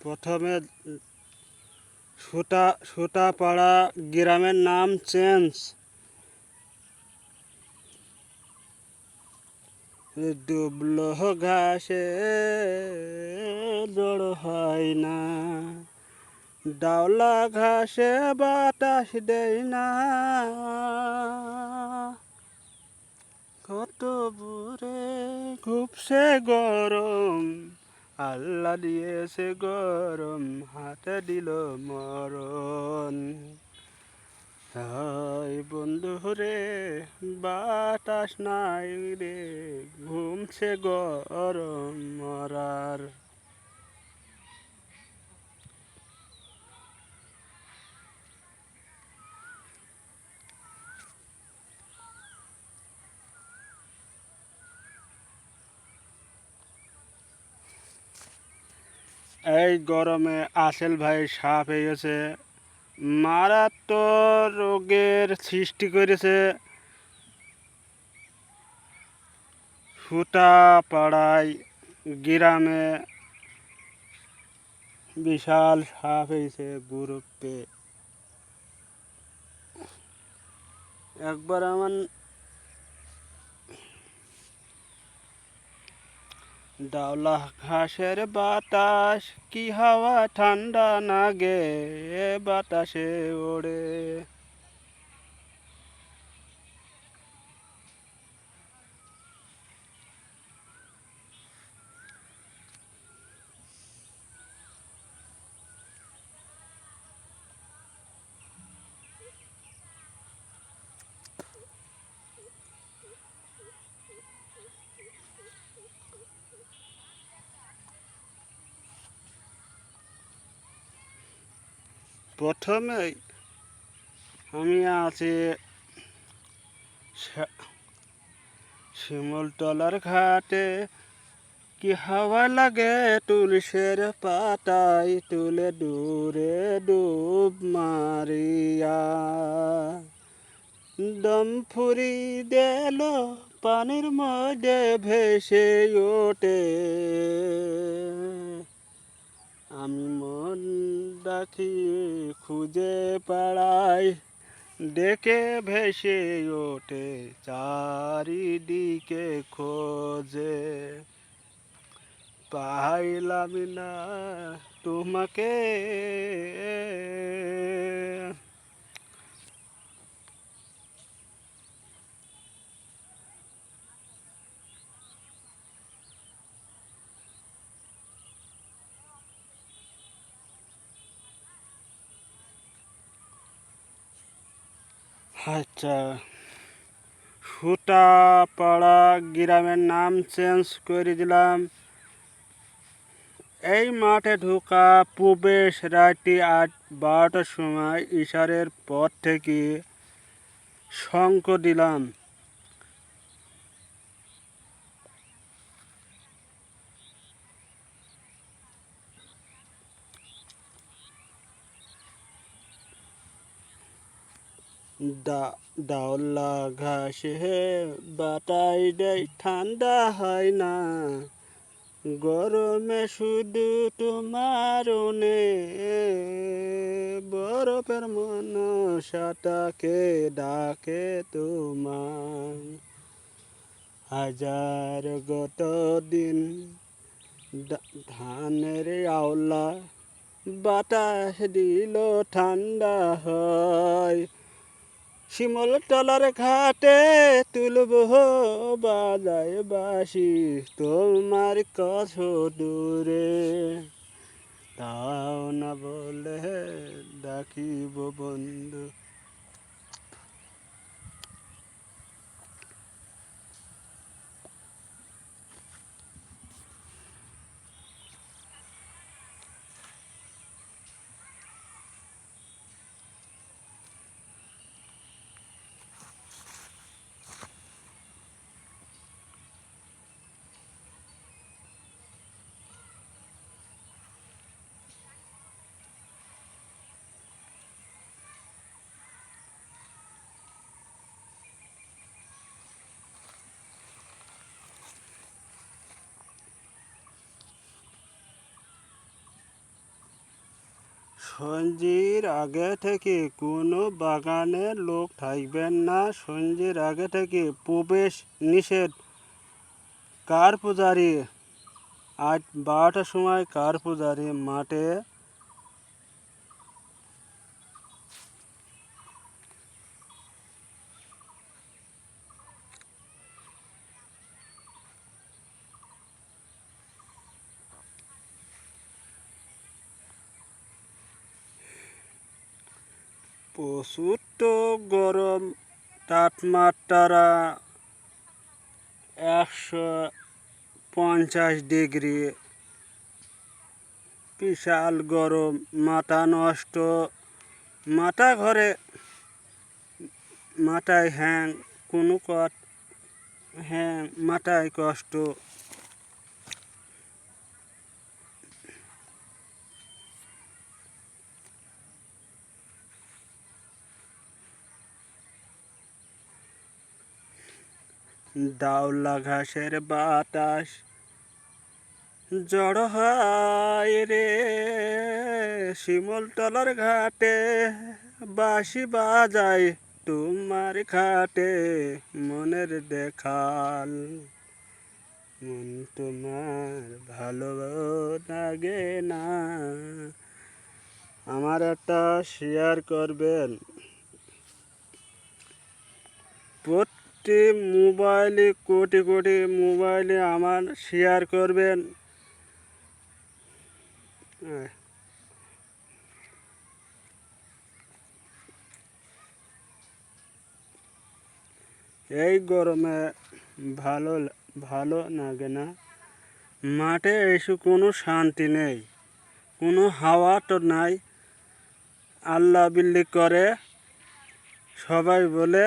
প্রথমে সুতাপাড়া গ্রামের নাম চেঞ্জ। ডুবলো ঘাসে জড়ো হয় না, ডাওলা ঘাসে বাতাস দেয় না, কত বুড়ে খুবসে গরম, আল্লাহ দিয়েছে গরম, হাতে দিল মরণ। হায় বন্ধু রে বাতাস নাই রে, ঘুমছে গরম মরার। এই গরমে আসেল ভাই সাপ হয়ে গেছে, মারাত্মক রোগের সৃষ্টি করেছে। সুতাপাড়ায় গ্রামে বিশাল সাপ হয়েছে গ্রুপে। একবার আমার ডাওলা ঘাসের বাতাস কি হাওয়া ঠান্ডা নাগে, বাতাসে ওড়ে। প্রথমে আমি আছি শিমুলতলার ঘাটে, কি হাওয়া লাগে তুলসের পাতায়, তুলে দূরে ডুব মারিয়া, দম ফুরি দিল পানির মধ্যে ভেসে ওঠে। আমি মন ডাকি খুঁজে পাড়াই, ডেকে ভেসে ওঠে চারিদিকে খোঁজে, পাইলাম না তোমাকে। আচ্ছা, সুতাপাড়া গ্রামের নাম চেঞ্জ করে দিলাম। এই মাঠে ঢোকা প্রবেশ রাত্রি ৮-১২টার সময় ইশারের পর থেকে শঙ্খ দিলাম। ডাওলা ঘাসে বাতাস দেয় ঠান্ডা হয় না, গরমে শুধু তোমার বরফের মনসাটাকে ডাকে তোমার। হাজার গত দিন ধানের আওলা বাতাস দিল ঠান্ডা হয়, শিমুলতলার ঘাটে তুলব বাজায় বাঁশি, তোমার কত দূরে, তাও না বলে ডাকিব বন্ধু। সঞ্জির আগে থেকে কোনো বাগানে লোক থাকবেন না। সঞ্জির আগে থেকে প্রবেশ নিষেধ। কার পূজারি? আজ 12টার সময় কার পূজারি মাঠে প্রচুর তো গরম, তাপমাত্রা 150 ডিগ্রি, বিশাল গরম, মাথা নষ্ট, মাথা ঘরে, মাথায় হ্যাং, কোনো হ্যাং, মাথায় কষ্ট। দাওলা ঘাসের বাতাস জড়ো হয় রে, শিমুলতলার ঘাটে বাঁশি বাজায় তোমার ঘাটে, মনের দেখাল। মন তোমার ভালো লাগে না। আমার একটা শেয়ার করবেন, প্রতি মোবাইলে কোটি কোটি মোবাইলে আমার শেয়ার করবেন। এই গরমে ভালো ভালো লাগে না। মাঠে এসে কোনো শান্তি নেই, কোনো হাওয়া তো নাই। আল্লাহ বিল্লি করে, সবাই বলে